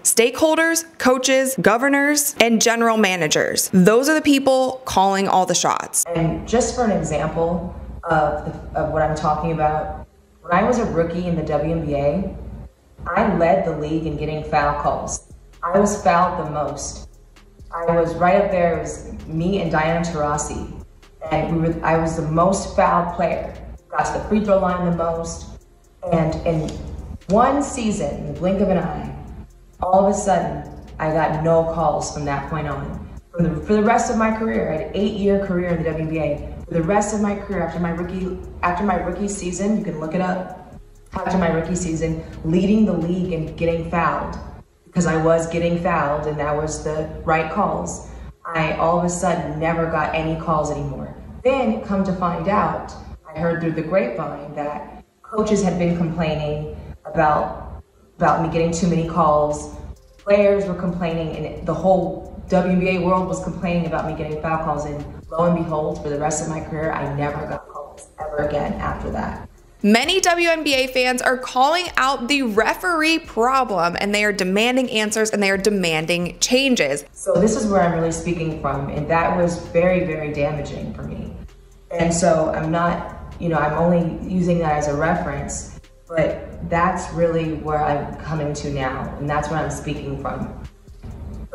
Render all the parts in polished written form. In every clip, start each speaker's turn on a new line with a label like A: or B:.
A: Stakeholders, coaches, governors, and general managers. Those are the people calling all the shots.
B: And just for an example of what I'm talking about, when I was a rookie in the WNBA, I led the league in getting foul calls. I was fouled the most. I was right up there. It was me and Diana Taurasi. And I was the most fouled player. Got to the free throw line the most. And in one season, in the blink of an eye, all of a sudden, I got no calls from that point on. For the rest of my career, I had an 8-year career in the WNBA. For the rest of my career, after my rookie season, you can look it up. After my rookie season, leading the league and getting fouled, because I was getting fouled and that was the right calls, I all of a sudden never got any calls anymore. Then, come to find out, I heard through the grapevine that coaches had been complaining about me getting too many calls. Players were complaining, and the whole WNBA world was complaining about me getting foul calls. And lo and behold, for the rest of my career, I never got calls ever again after that.
A: Many WNBA fans are calling out the referee problem, and they are demanding answers and they are demanding changes.
B: So this is where I'm really speaking from, and that was very, very damaging for me. And so I'm not, I'm only using that as a reference, but that's really where I'm coming to now, and that's where I'm speaking from.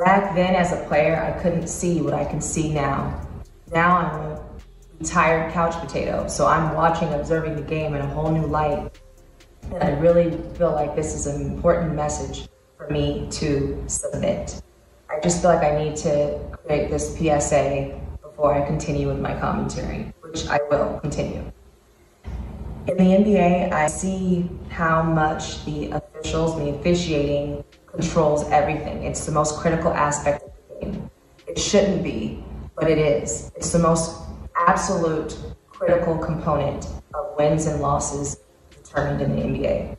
B: Back then as a player, I couldn't see what I can see now. Now I'm a retired couch potato, so I'm watching, observing the game in a whole new light. And I really feel like this is an important message for me to submit. I just feel like I need to create this PSA before I continue with my commentary, which I will continue. In the NBA, I see how much the officials, the officiating, controls everything. It's the most critical aspect of the game. It shouldn't be, but it is. It's the most absolute critical component of wins and losses determined in the NBA.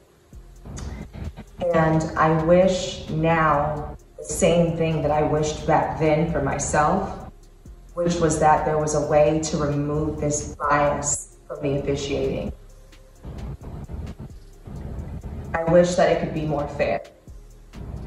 B: And I wish now the same thing that I wished back then for myself, which was that there was a way to remove this bias from the officiating. I wish that it could be more fair.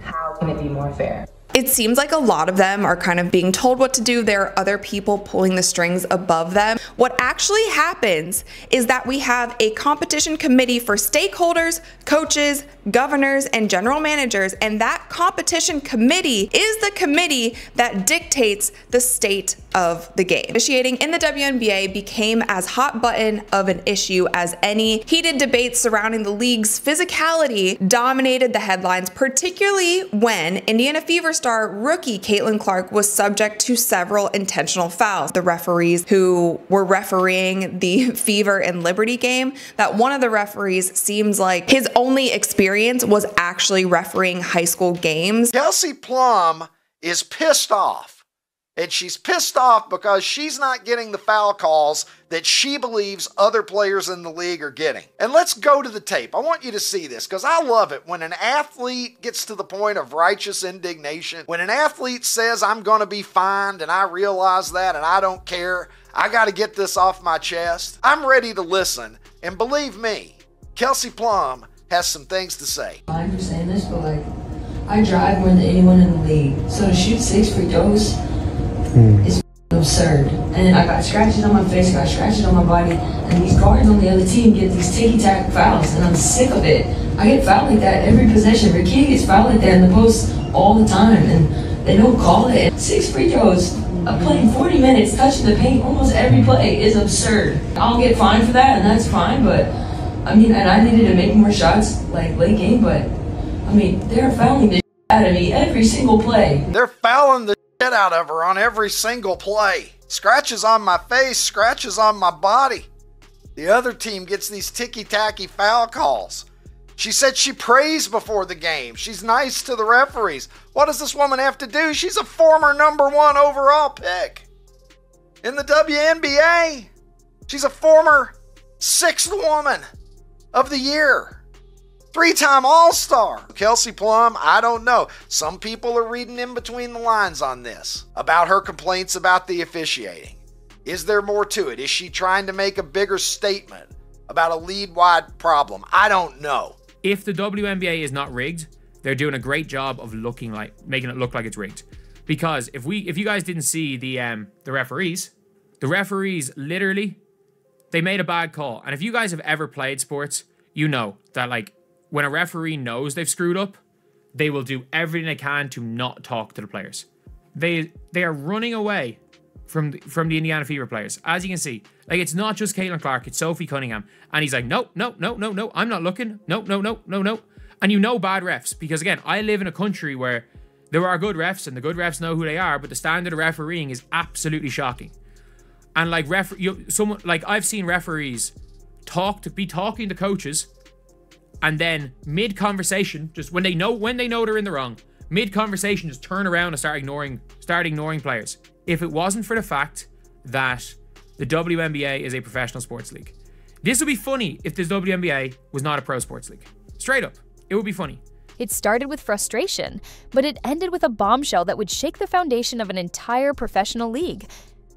B: How can it be more fair?
A: It seems like a lot of them are kind of being told what to do. There are other people pulling the strings above them. What actually happens is that we have a competition committee for stakeholders, coaches, governors, and general managers, and that competition committee is the committee that dictates the state of the game. Officiating in the WNBA became as hot button of an issue as any. Heated debates surrounding the league's physicality dominated the headlines, particularly when Indiana Fever star rookie Caitlin Clark was subject to several intentional fouls. The referees who were refereeing the Fever and Liberty game, that one of the referees seems like his only experience was actually refereeing high school games.
C: Kelsey Plum is pissed off. And she's pissed off because she's not getting the foul calls that she believes other players in the league are getting. And let's go to the tape. I want you to see this because I love it when an athlete gets to the point of righteous indignation. When an athlete says, I'm going to be fined and I realize that and I don't care. I got to get this off my chest. I'm ready to listen. And believe me, Kelsey Plum has some things to say.
D: I'm just saying this, but I drive more than anyone in the league. So to shoot 6 free throws is absurd. And I got scratches on my face, got scratches on my body, and these guards on the other team get these ticky-tack fouls, and I'm sick of it. I get fouled like that every possession. Ricky gets fouled like that in the post all the time, and they don't call it. 6 free throws, I'm playing 40 minutes, touching the paint almost every play is absurd. I'll get fined for that, and that's fine, but I mean, and I needed to make more shots like late game, but I mean, they're fouling the shit out of me every single play.
C: They're fouling the shit out of her on every single play. Scratches on my face, scratches on my body. The other team gets these ticky-tacky foul calls. She said she prays before the game. She's nice to the referees. What does this woman have to do? She's a former #1 overall pick in the WNBA. She's a former 6th woman of the year. 3-time All-Star. Kelsey Plum, I don't know. Some people are reading in between the lines on this about her complaints about the officiating. Is there more to it? Is she trying to make a bigger statement about a league-wide problem? I don't know.
E: If the WNBA is not rigged, they're doing a great job of making it look like it's rigged. Because if you guys didn't see the referees literally, they made a bad call. And if you guys have ever played sports, you know that like when a referee knows they've screwed up, they will do everything they can to not talk to the players. They are running away from the Indiana Fever players. As you can see, like it's not just Caitlin Clark, it's Sophie Cunningham. And he's like, no, I'm not looking. No. And you know bad refs, because again, I live in a country where there are good refs and the good refs know who they are, but the standard of refereeing is absolutely shocking. And like I've seen referees be talking to coaches, and then mid-conversation, just when they know they're in the wrong, mid-conversation just turn around and start ignoring players. If it wasn't for the fact that the WNBA is a professional sports league. This would be funny if the WNBA was not a pro sports league. Straight up, it would be funny.
F: It started with frustration, but it ended with a bombshell that would shake the foundation of an entire professional league.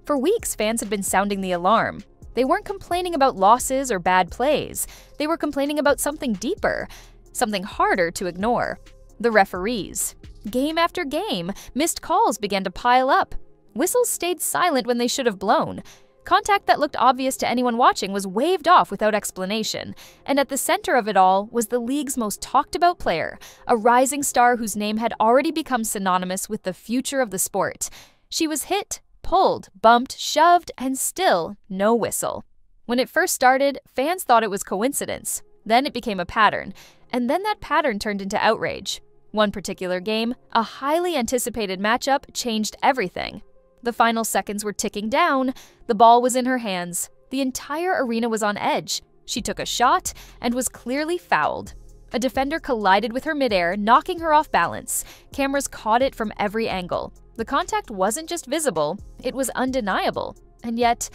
F: For weeks, fans had been sounding the alarm. They weren't complaining about losses or bad plays. They were complaining about something deeper, something harder to ignore. The referees. Game after game, missed calls began to pile up. Whistles stayed silent when they should have blown. Contact that looked obvious to anyone watching was waved off without explanation. And at the center of it all was the league's most talked about player, a rising star whose name had already become synonymous with the future of the sport. She was hit, pulled, bumped, shoved, and still no whistle. When it first started, fans thought it was coincidence. Then it became a pattern. And then that pattern turned into outrage. One particular game, a highly anticipated matchup, changed everything. The final seconds were ticking down. The ball was in her hands. The entire arena was on edge. She took a shot and was clearly fouled. A defender collided with her midair, knocking her off balance. Cameras caught it from every angle. The contact wasn't just visible, it was undeniable. And yet,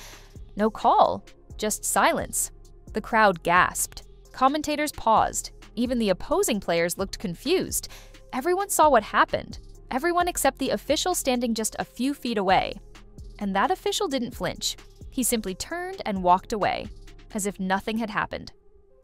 F: no call, just silence. The crowd gasped. Commentators paused. Even the opposing players looked confused. Everyone saw what happened. Everyone except the official standing just a few feet away. And that official didn't flinch. He simply turned and walked away, as if nothing had happened.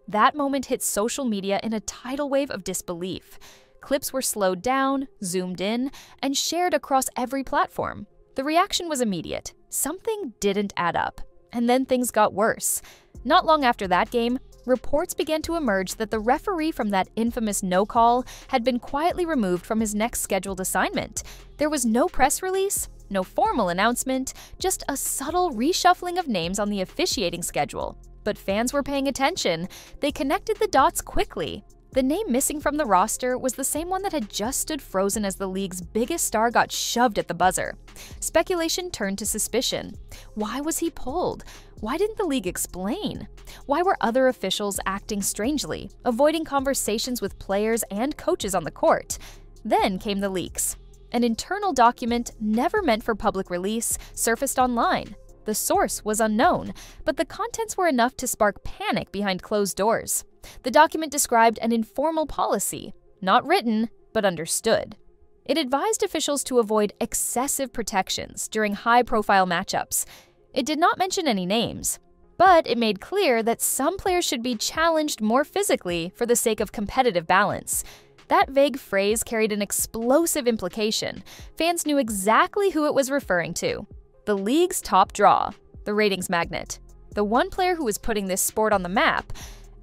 F: That moment hit social media in a tidal wave of disbelief. Clips were slowed down, zoomed in, and shared across every platform. The reaction was immediate. Something didn't add up. And then things got worse. Not long after that game, reports began to emerge that the referee from that infamous no call had been quietly removed from his next scheduled assignment. There was no press release, no formal announcement, just a subtle reshuffling of names on the officiating schedule. But fans were paying attention. They connected the dots quickly. The name missing from the roster was the same one that had just stood frozen as the league's biggest star got shoved at the buzzer. Speculation turned to suspicion. Why was he pulled? Why didn't the league explain? Why were other officials acting strangely, avoiding conversations with players and coaches on the court? Then came the leaks. An internal document never meant for public release surfaced online. The source was unknown, but the contents were enough to spark panic behind closed doors. The document described an informal policy, not written, but understood. It advised officials to avoid excessive protections during high-profile matchups. It did not mention any names, but it made clear that some players should be challenged more physically for the sake of competitive balance. That vague phrase carried an explosive implication. Fans knew exactly who it was referring to. The league's top draw, the ratings magnet, the one player who was putting this sport on the map,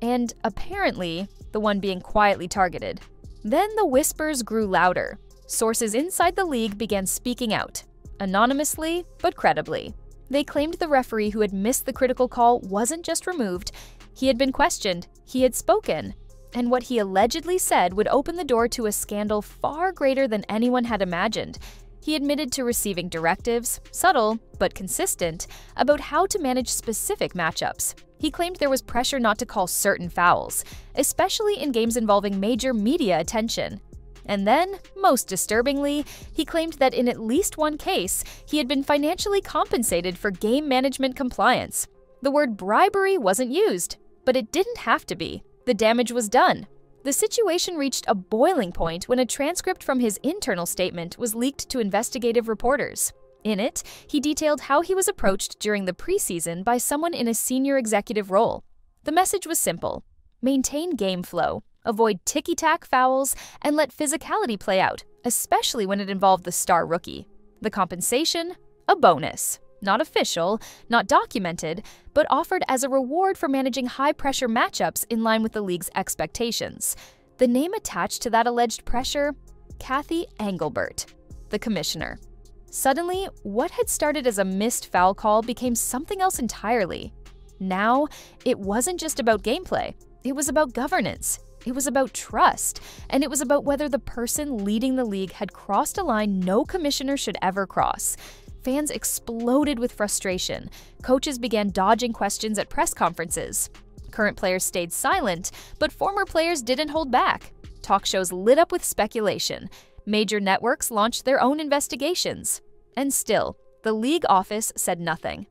F: and apparently the one being quietly targeted. Then the whispers grew louder. Sources inside the league began speaking out, anonymously but credibly. They claimed the referee who had missed the critical call wasn't just removed, he had been questioned, he had spoken, and what he allegedly said would open the door to a scandal far greater than anyone had imagined. He admitted to receiving directives, subtle but consistent, about how to manage specific matchups. He claimed there was pressure not to call certain fouls, especially in games involving major media attention. And then, most disturbingly, he claimed that in at least one case, he had been financially compensated for game management compliance. The word bribery wasn't used, but it didn't have to be. The damage was done. The situation reached a boiling point when a transcript from his internal statement was leaked to investigative reporters. In it, he detailed how he was approached during the preseason by someone in a senior executive role. The message was simple: maintain game flow, avoid ticky-tack fouls, and let physicality play out, especially when it involved the star rookie. The compensation? A bonus. Not official, not documented, but offered as a reward for managing high-pressure matchups in line with the league's expectations. The name attached to that alleged pressure? Cathy Engelbert, the commissioner. Suddenly, what had started as a missed foul call became something else entirely. Now, it wasn't just about gameplay. It was about governance. It was about trust. And it was about whether the person leading the league had crossed a line no commissioner should ever cross. Fans exploded with frustration. Coaches began dodging questions at press conferences. Current players stayed silent, but former players didn't hold back. Talk shows lit up with speculation. Major networks launched their own investigations. And still, the league office said nothing.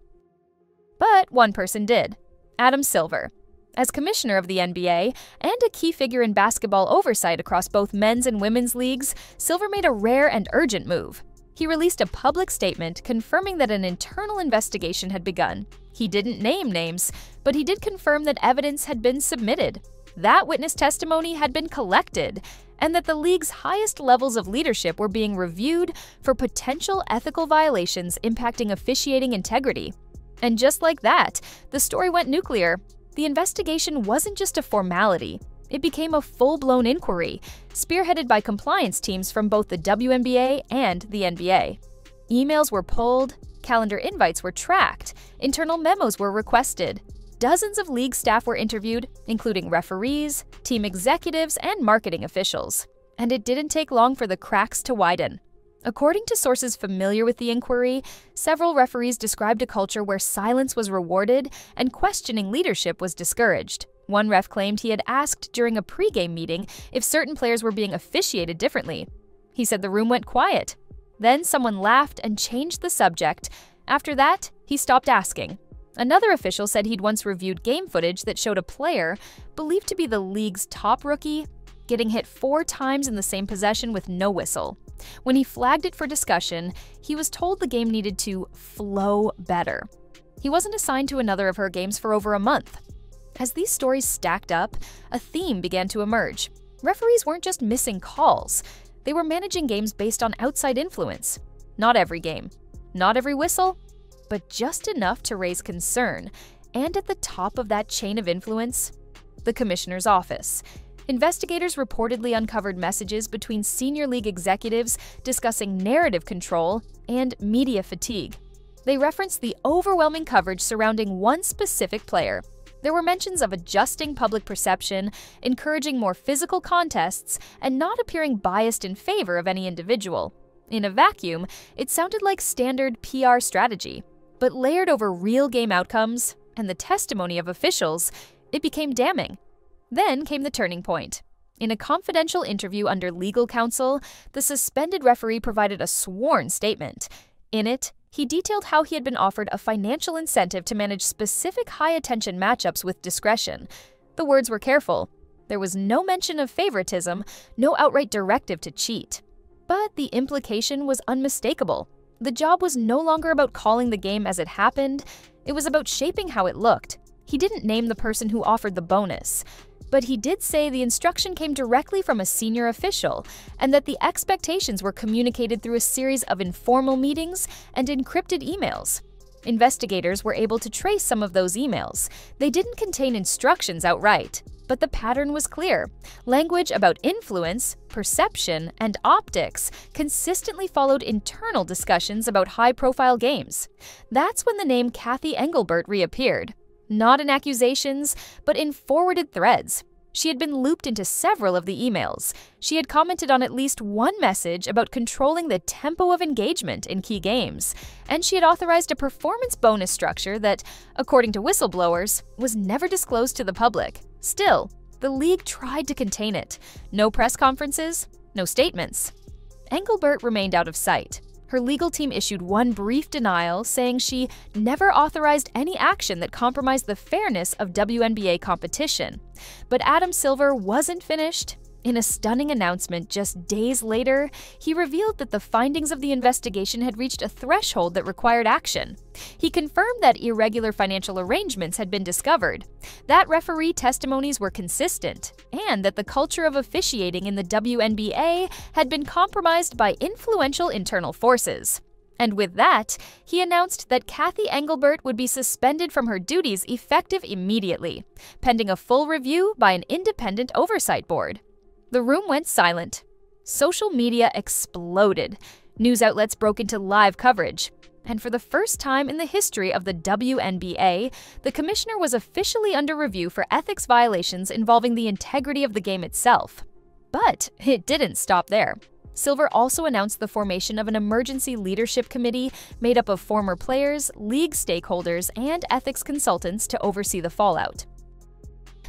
F: But one person did. Adam Silver. As commissioner of the NBA and a key figure in basketball oversight across both men's and women's leagues, Silver made a rare and urgent move. He released a public statement confirming that an internal investigation had begun. He didn't name names, but he did confirm that evidence had been submitted, that witness testimony had been collected, and that the league's highest levels of leadership were being reviewed for potential ethical violations impacting officiating integrity. And just like that, the story went nuclear. The investigation wasn't just a formality. It became a full-blown inquiry, spearheaded by compliance teams from both the WNBA and the NBA. Emails were pulled, calendar invites were tracked, internal memos were requested. Dozens of league staff were interviewed, including referees, team executives, and marketing officials. And it didn't take long for the cracks to widen. According to sources familiar with the inquiry, several referees described a culture where silence was rewarded and questioning leadership was discouraged. One ref claimed he had asked during a pregame meeting if certain players were being officiated differently. He said the room went quiet. Then someone laughed and changed the subject. After that, he stopped asking. Another official said he'd once reviewed game footage that showed a player, believed to be the league's top rookie, getting hit 4 times in the same possession with no whistle. When he flagged it for discussion, he was told the game needed to flow better. He wasn't assigned to another of her games for over a month. As these stories stacked up, a theme began to emerge. Referees weren't just missing calls. They were managing games based on outside influence. Not every game, not every whistle, but just enough to raise concern. And at the top of that chain of influence, the commissioner's office. Investigators reportedly uncovered messages between senior league executives discussing narrative control and media fatigue. They referenced the overwhelming coverage surrounding one specific player. There were mentions of adjusting public perception, encouraging more physical contests, and not appearing biased in favor of any individual. In a vacuum, it sounded like standard PR strategy. But layered over real game outcomes and the testimony of officials, it became damning. Then came the turning point. In a confidential interview under legal counsel, the suspended referee provided a sworn statement. In it, he detailed how he had been offered a financial incentive to manage specific high-attention matchups with discretion. The words were careful. There was no mention of favoritism, no outright directive to cheat. But the implication was unmistakable. The job was no longer about calling the game as it happened. It was about shaping how it looked. He didn't name the person who offered the bonus. But he did say the instruction came directly from a senior official and that the expectations were communicated through a series of informal meetings and encrypted emails. Investigators were able to trace some of those emails. They didn't contain instructions outright, but the pattern was clear. Language about influence, perception, and optics consistently followed internal discussions about high-profile games. That's when the name Cathy Engelbert reappeared. Not in accusations, but in forwarded threads. She had been looped into several of the emails. She had commented on at least one message about controlling the tempo of engagement in key games, and she had authorized a performance bonus structure that, according to whistleblowers, was never disclosed to the public. Still, the league tried to contain it. No press conferences, no statements. Engelbert remained out of sight. Her legal team issued one brief denial, saying she never authorized any action that compromised the fairness of WNBA competition. But Adam Silver wasn't finished. In a stunning announcement just days later, he revealed that the findings of the investigation had reached a threshold that required action. He confirmed that irregular financial arrangements had been discovered, that referee testimonies were consistent, and that the culture of officiating in the WNBA had been compromised by influential internal forces. And with that, he announced that Cathy Engelbert would be suspended from her duties effective immediately, pending a full review by an independent oversight board. The room went silent. Social media exploded. News outlets broke into live coverage. And for the first time in the history of the WNBA, the commissioner was officially under review for ethics violations involving the integrity of the game itself. But it didn't stop there. Silver also announced the formation of an emergency leadership committee made up of former players, league stakeholders, and ethics consultants to oversee the fallout.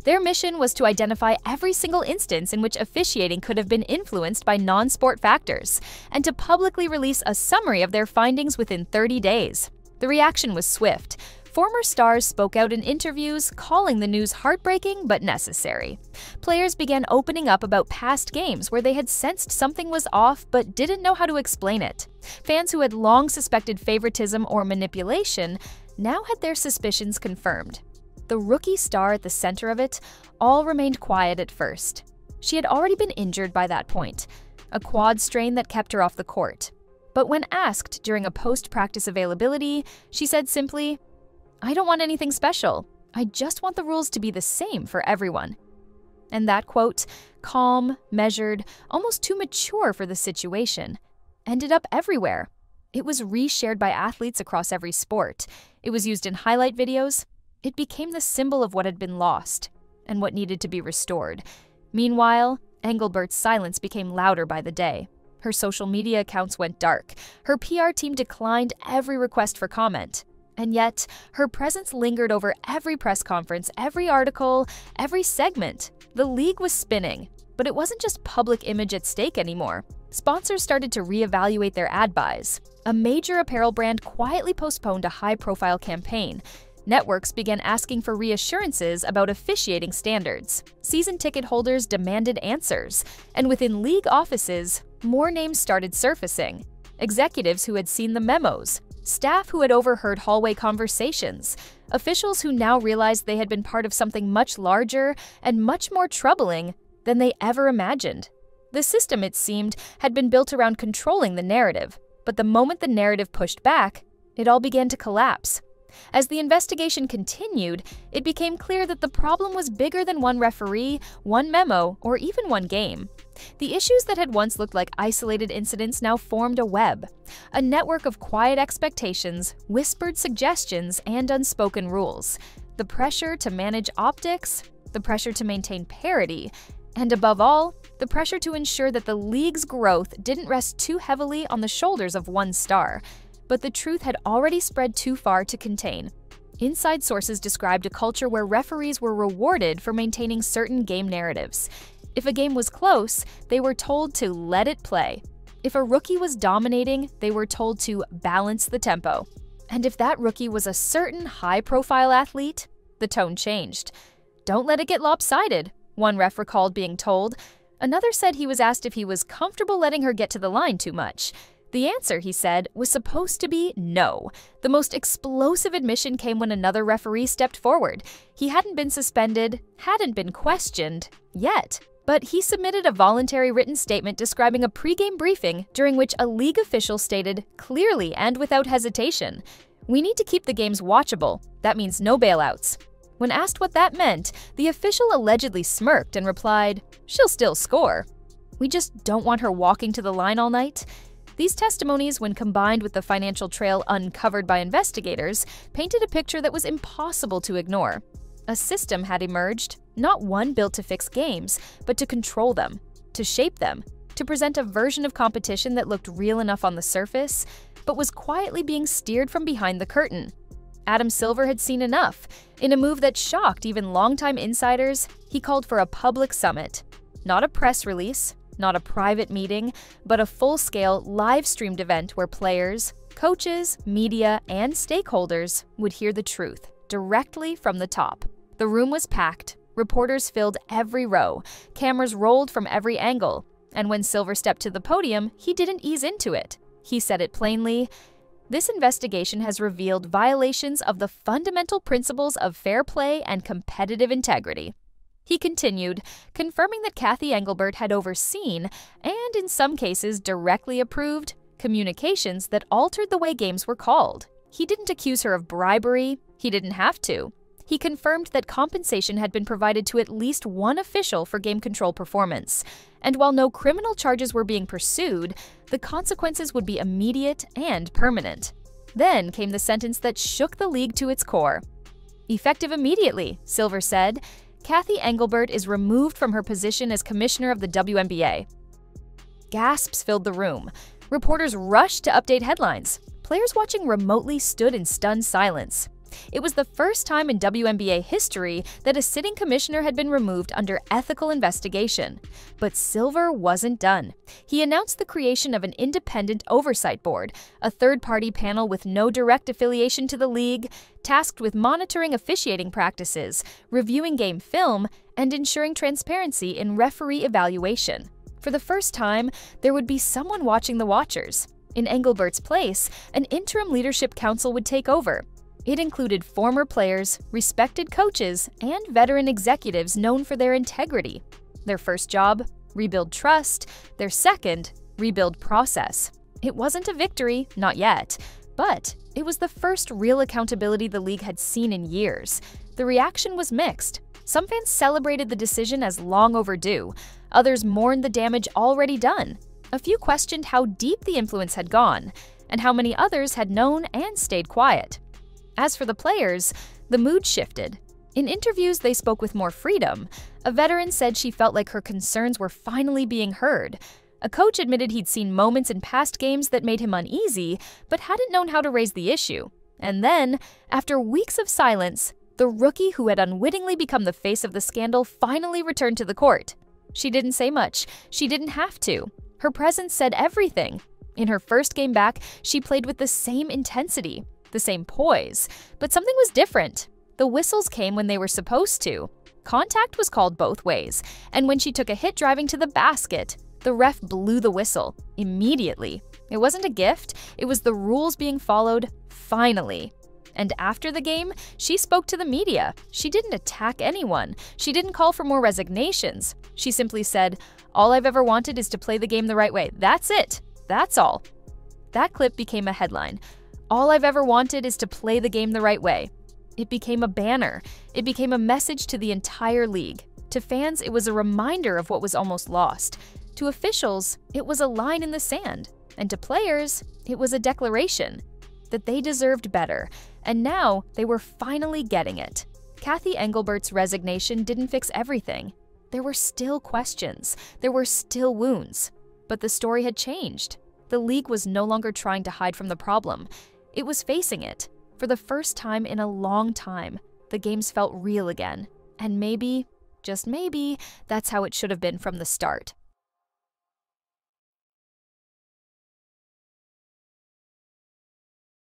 F: Their mission was to identify every single instance in which officiating could have been influenced by non-sport factors, and to publicly release a summary of their findings within 30 days. The reaction was swift. Former stars spoke out in interviews, calling the news heartbreaking but necessary. Players began opening up about past games where they had sensed something was off but didn't know how to explain it. Fans who had long suspected favoritism or manipulation now had their suspicions confirmed. The rookie star at the center of it all remained quiet at first. She had already been injured by that point, a quad strain that kept her off the court. But when asked during a post-practice availability, she said simply, "I don't want anything special. I just want the rules to be the same for everyone." And that quote, calm, measured, almost too mature for the situation, ended up everywhere. It was reshared by athletes across every sport. It was used in highlight videos. It became the symbol of what had been lost and what needed to be restored. Meanwhile, Engelbert's silence became louder by the day. Her social media accounts went dark. Her PR team declined every request for comment. And yet, her presence lingered over every press conference, every article, every segment. The league was spinning, but it wasn't just public image at stake anymore. Sponsors started to reevaluate their ad buys. A major apparel brand quietly postponed a high-profile campaign. Networks began asking for reassurances about officiating standards. Season ticket holders demanded answers. And within league offices, more names started surfacing. Executives who had seen the memos, staff who had overheard hallway conversations, officials who now realized they had been part of something much larger and much more troubling than they ever imagined. The system, it seemed, had been built around controlling the narrative, but the moment the narrative pushed back, it all began to collapse. As the investigation continued, it became clear that the problem was bigger than one referee, one memo, or even one game. The issues that had once looked like isolated incidents now formed a web, a network of quiet expectations, whispered suggestions, and unspoken rules. The pressure to manage optics, the pressure to maintain parity, and above all, the pressure to ensure that the league's growth didn't rest too heavily on the shoulders of one star. But the truth had already spread too far to contain. Inside sources described a culture where referees were rewarded for maintaining certain game narratives. If a game was close, they were told to let it play. If a rookie was dominating, they were told to balance the tempo. And if that rookie was a certain high-profile athlete, the tone changed. "Don't let it get lopsided," one ref recalled being told. Another said he was asked if he was comfortable letting her get to the line too much. The answer, he said, was supposed to be no. The most explosive admission came when another referee stepped forward. He hadn't been suspended, hadn't been questioned, yet. But he submitted a voluntary written statement describing a pregame briefing during which a league official stated, clearly and without hesitation, "We need to keep the games watchable. That means no bailouts." When asked what that meant, the official allegedly smirked and replied, "She'll still score. We just don't want her walking to the line all night." These testimonies, when combined with the financial trail uncovered by investigators, painted a picture that was impossible to ignore. A system had emerged, not one built to fix games, but to control them, to shape them, to present a version of competition that looked real enough on the surface, but was quietly being steered from behind the curtain. Adam Silver had seen enough. In a move that shocked even longtime insiders, he called for a public summit. Not a press release, not a private meeting, but a full-scale, live-streamed event where players, coaches, media, and stakeholders would hear the truth directly from the top. The room was packed, Reporters filled every row, cameras rolled from every angle, and when Silver stepped to the podium, he didn't ease into it. He said it plainly, "This investigation has revealed violations of the fundamental principles of fair play and competitive integrity." He continued, confirming that Cathy Engelbert had overseen, and in some cases directly approved, communications that altered the way games were called. He didn't accuse her of bribery. He didn't have to. He confirmed that compensation had been provided to at least one official for game control performance. And while no criminal charges were being pursued, the consequences would be immediate and permanent. Then came the sentence that shook the league to its core. "Effective immediately," Silver said, "Cathy Engelbert is removed from her position as commissioner of the WNBA." Gasps filled the room. Reporters rushed to update headlines. Players watching remotely stood in stunned silence. It was the first time in WNBA history that a sitting commissioner had been removed under ethical investigation. But Silver wasn't done. He announced the creation of an independent oversight board, a third-party panel with no direct affiliation to the league, tasked with monitoring officiating practices, reviewing game film, and ensuring transparency in referee evaluation. For the first time, there would be someone watching the watchers. In Engelbert's place, an interim leadership council would take over. It included former players, respected coaches, and veteran executives known for their integrity. Their first job, rebuild trust. Their second, rebuild process. It wasn't a victory, not yet, but it was the first real accountability the league had seen in years. The reaction was mixed. Some fans celebrated the decision as long overdue. Others mourned the damage already done. A few questioned how deep the influence had gone, and how many others had known and stayed quiet. As for the players, the mood shifted. In interviews, they spoke with more freedom. A veteran said she felt like her concerns were finally being heard. A coach admitted he'd seen moments in past games that made him uneasy, but hadn't known how to raise the issue. And then, after weeks of silence, the rookie who had unwittingly become the face of the scandal finally returned to the court. She didn't say much. She didn't have to. Her presence said everything. In her first game back, she played with the same intensity, the same poise, but something was different. The whistles came when they were supposed to. Contact was called both ways, and when she took a hit driving to the basket, the ref blew the whistle immediately. It wasn't a gift, it was the rules being followed, finally. And after the game, she spoke to the media. She didn't attack anyone. She didn't call for more resignations. She simply said, "All I've ever wanted is to play the game the right way. That's it. That's all." That clip became a headline. "All I've ever wanted is to play the game the right way." It became a banner. It became a message to the entire league. To fans, it was a reminder of what was almost lost. To officials, it was a line in the sand. And to players, it was a declaration that they deserved better. And now, they were finally getting it. Cathy Engelbert's resignation didn't fix everything. There were still questions. There were still wounds. But the story had changed. The league was no longer trying to hide from the problem. It was facing it. For the first time in a long time, the games felt real again. And maybe, just maybe, that's how it should have been from the start.